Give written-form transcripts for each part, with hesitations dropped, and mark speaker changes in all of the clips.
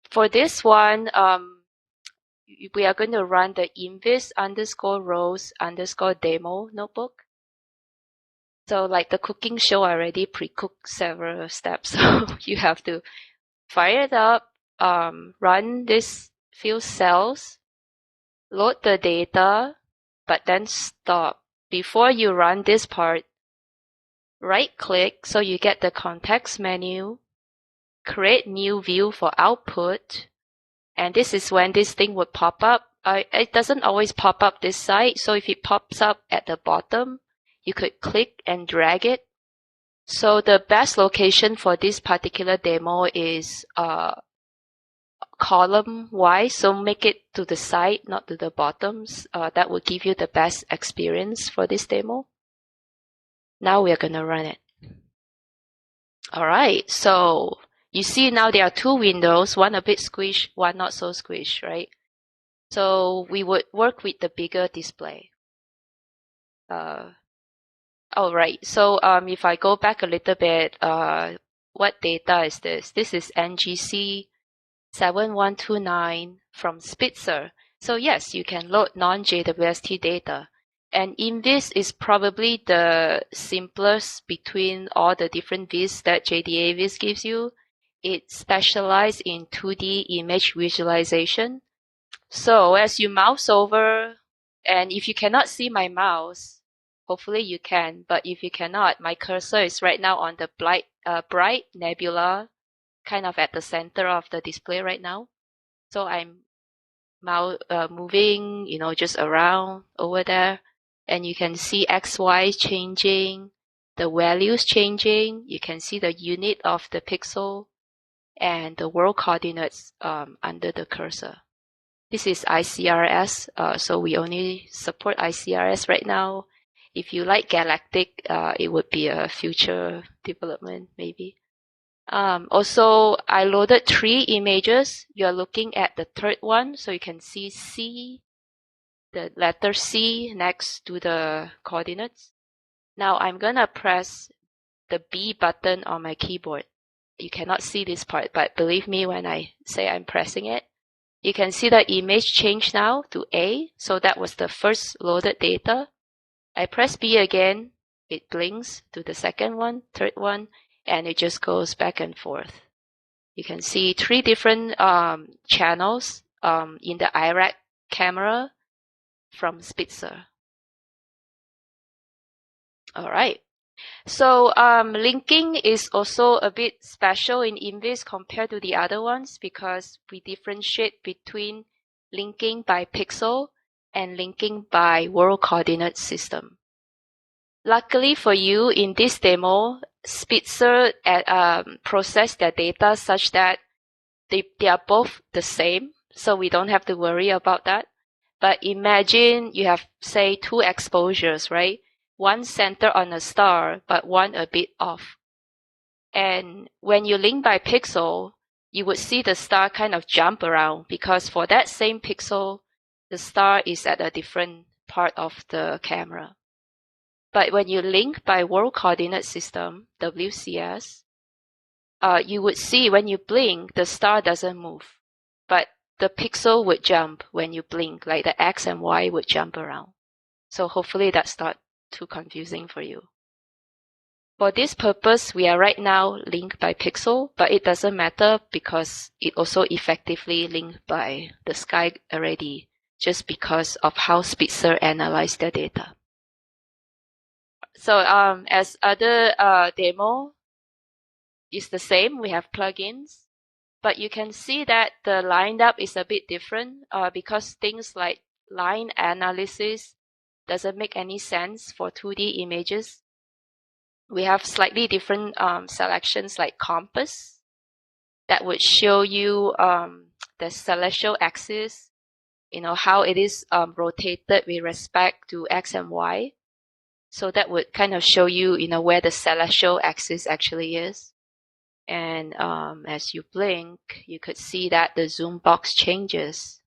Speaker 1: for this one, we are going to run the Imviz _rows_ demo notebook. So like the cooking show, I already pre-cooked several steps. So you have to fire it up, run this few cells, load the data, but then stop. Before you run this part, right click so you get the context menu, create new view for output, and this is when this thing would pop up. It doesn't always pop up this side, so if it pops up at the bottom, you could click and drag it. So the best location for this particular demo is column wise, so make it to the side, not to the bottoms. That will give you the best experience for this demo. Now we are going to run it. All right, so you see now there are two windows, one a bit squished, one not so squished, right? So we would work with the bigger display. All right, so if I go back a little bit, what data is this? This is NGC 7129 from Spitzer. So yes, you can load non-JWST data. And Imviz is probably the simplest between all the different viz that Jdaviz gives you. It specializes in 2D image visualization. So as you mouse over, and if you cannot see my mouse, hopefully you can, but if you cannot, my cursor is right now on the bright nebula, kind of at the center of the display right now. So I'm moving, just around over there, and you can see XY changing, the values changing. You can see the unit of the pixel and the world coordinates under the cursor. This is ICRS, so we only support ICRS right now. If you like galactic, it would be a future development maybe. Also, I loaded 3 images. You're looking at the third one, so you can see C, the letter C next to the coordinates. Now I'm gonna press the B button on my keyboard. You cannot see this part, but believe me when I say I'm pressing it. You can see the image change now to A, so that was the first loaded data. I press B again, it blinks to the second one, third one, and it just goes back and forth. You can see 3 different channels in the IRAC camera from Spitzer. All right. So linking is also a bit special in Imviz compared to the other ones because we differentiate between linking by pixel and linking by world coordinate system. Luckily for you, in this demo, Spitzer processed their data such that they are both the same, so we don't have to worry about that. But imagine you have, say, 2 exposures, right? One center on a star, but one a bit off. And when you link by pixel, you would see the star kind of jump around because for that same pixel, the star is at a different part of the camera. But when you link by world coordinate system, WCS, you would see when you blink, the star doesn't move, but the pixel would jump when you blink, like the X and Y would jump around. So hopefully that's not too confusing for you. For this purpose, we are right now linked by pixel, but it doesn't matter because it also effectively linked by the sky already, just because of how Spitzer analyzed the data. So as other demo, is the same. We have plugins, but you can see that the lined up is a bit different because things like line analysis doesn't make any sense for 2D images. We have slightly different selections like compass that would show you the celestial axis, how it is rotated with respect to X and Y. So that would kind of show you, where the celestial axis actually is. And as you blink, you could see that the zoom box changes.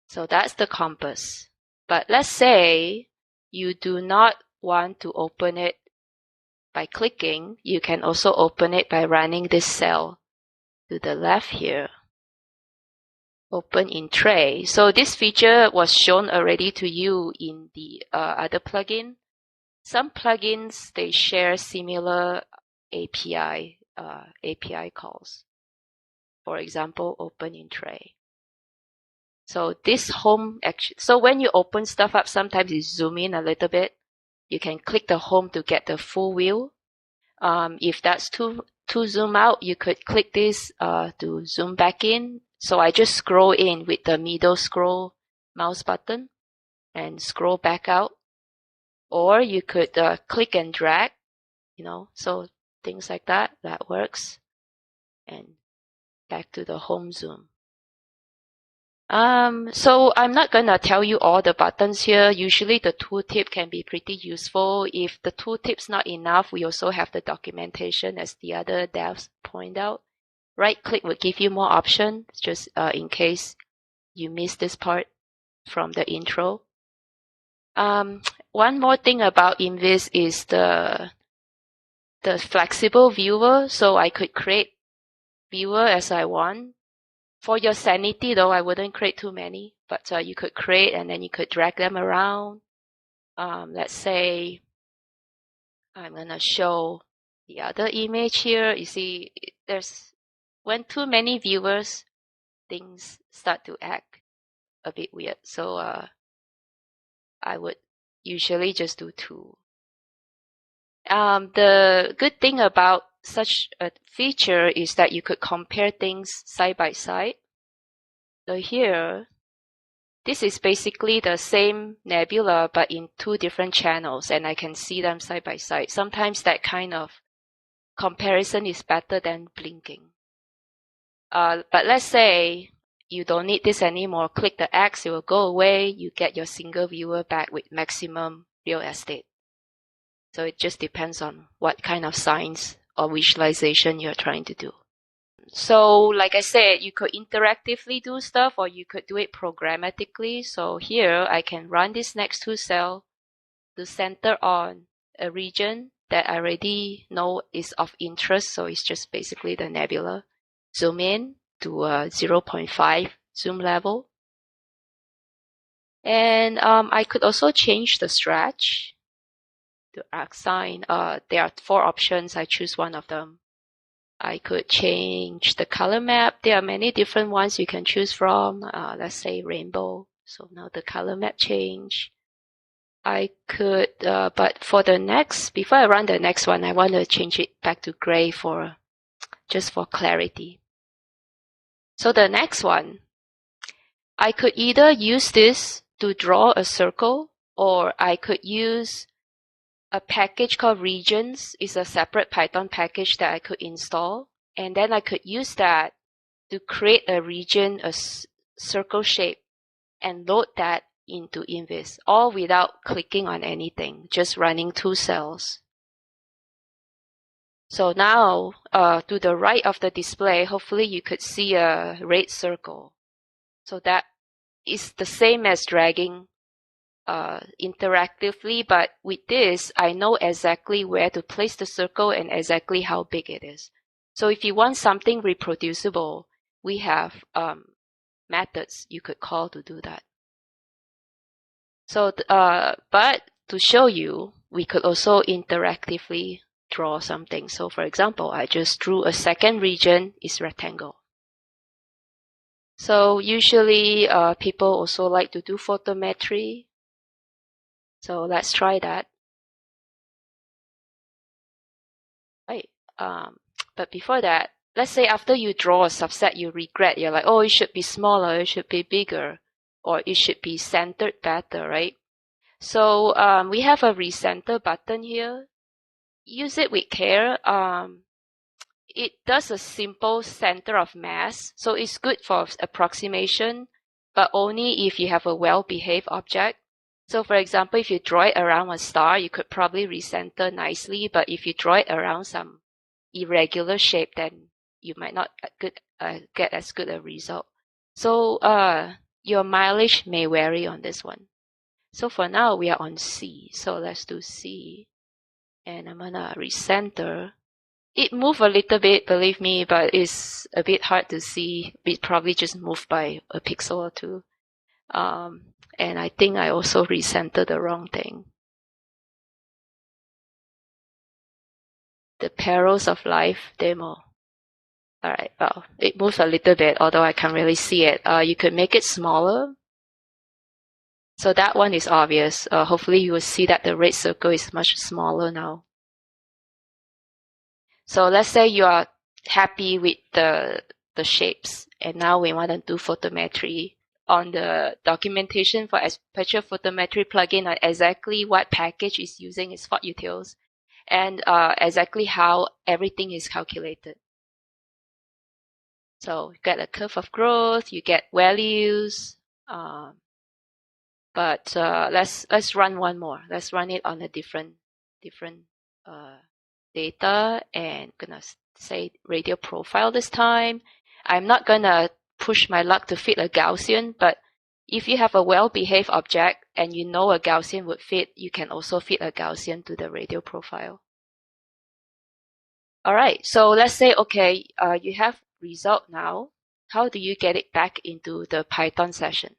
Speaker 1: So that's the compass. But let's say you do not want to open it by clicking. You can also open it by running this cell to the left here. Open in tray. So this feature was shown already to you in the other plugin. Some plugins, they share similar API calls. For example, open in tray. So this home action. So when you open stuff up, sometimes you zoom in a little bit. You can click the home to get the full view. If that's too zoom out, you could click this to zoom back in. So I just scroll in with the middle scroll mouse button and scroll back out. Or you could click and drag, so things like that works. And back to the home zoom. So I'm not gonna tell you all the buttons here. Usually the tooltip can be pretty useful. If the tooltip's not enough, we also have the documentation, as the other devs point out. Right click would give you more options, just in case you missed this part from the intro. One more thing about Imviz is the flexible viewer. So I could create viewer as I want. For your sanity, though, I wouldn't create too many, but you could create and then you could drag them around. Let's say I'm going to show the other image here. You see, when too many viewers, things start to act a bit weird. So I would usually just do 2. The good thing about such a feature is that you could compare things side by side. So here, this is basically the same nebula but in 2 different channels, and I can see them side by side. Sometimes that kind of comparison is better than blinking. But let's say you don't need this anymore. Click the X, it will go away. You get your single viewer back with maximum real estate. So it just depends on what kind of science or visualization you're trying to do. So like I said, you could interactively do stuff or you could do it programmatically. So here I can run this next to cell to center on a region that I already know is of interest. So it's just basically the nebula. Zoom in to 0.5 zoom level. And I could also change the stretch to arc sign. There are 4 options. I choose one of them. I could change the color map. There are many different ones you can choose from. Let's say rainbow. So now the color map change. I could, but for the next, before I run the next one, I want to change it back to gray just for clarity. So the next one, I could either use this to draw a circle, or I could use a package called regions. It's a separate Python package that I could install. And then I could use that to create a region, a circle shape, and load that into Imviz, all without clicking on anything, just running 2 cells. So now, to the right of the display, hopefully you could see a red circle. So that is the same as dragging interactively, but with this, I know exactly where to place the circle and exactly how big it is. So if you want something reproducible, we have methods you could call to do that. So, but to show you, we could also interactively draw something. So for example, I just drew a second region, is rectangle. So usually people also like to do photometry. So let's try that. Right. But before that, let's say after you draw a subset, you regret. You're like, oh, it should be smaller, it should be bigger, or it should be centered better, right? So we have a recenter button here. Use it with care. It does a simple center of mass. So it's good for approximation, but only if you have a well-behaved object. So for example, if you draw it around a star, you could probably recenter nicely. But if you draw it around some irregular shape, then you might not get as good a result. So your mileage may vary on this one. So for now, we are on C. So let's do C. And I'm going to recenter. It moved a little bit, believe me, but it's a bit hard to see. It probably just moved by a pixel or two. And I think I also recentered the wrong thing. The Perils of Life demo. Alright, well, it moves a little bit, although I can't really see it. You could make it smaller. So that one is obvious. Hopefully you will see that the red circle is much smaller now. So let's say you are happy with the shapes, and now we want to do photometry. On the documentation for Specviz photometry plugin on exactly what package is using its spot utils, and exactly how everything is calculated. So you get a curve of growth, you get values, but let's run one more. Let's run it on a different data, and gonna say radial profile this time. I'm not gonna push my luck to fit a Gaussian, but if you have a well-behaved object and you know a Gaussian would fit, you can also fit a Gaussian to the radial profile. All right, so let's say, okay, you have result now. How do you get it back into the Python session?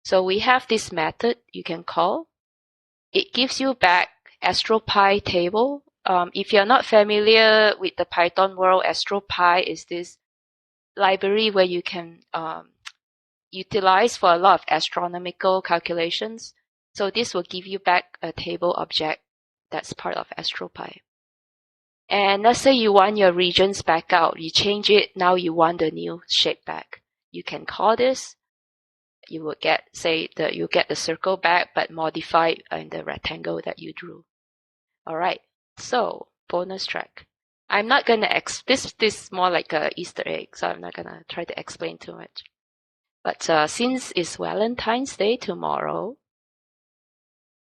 Speaker 1: So we have this method you can call. It gives you back AstroPy table. If you're not familiar with the Python world, AstroPy is this library where you can utilize for a lot of astronomical calculations. So this will give you back a table object that's part of AstroPy. And let's say you want your regions back out. You change it, now you want the new shape back. You can call this. You will get, say, you get the circle back, but modified in the rectangle that you drew. All right. So bonus track. I'm not gonna this is more like a Easter egg, so I'm not gonna try to explain too much. But since it's Valentine's Day tomorrow,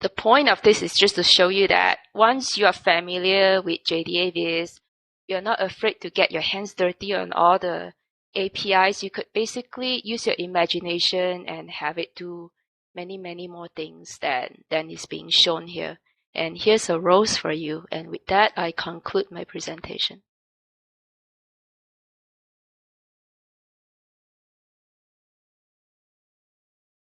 Speaker 1: the point of this is just to show you that once you are familiar with Jdaviz, you're not afraid to get your hands dirty on all the APIs. You could basically use your imagination and have it do many, many more things than is being shown here. And here's a rose for you. And with that, I conclude my presentation.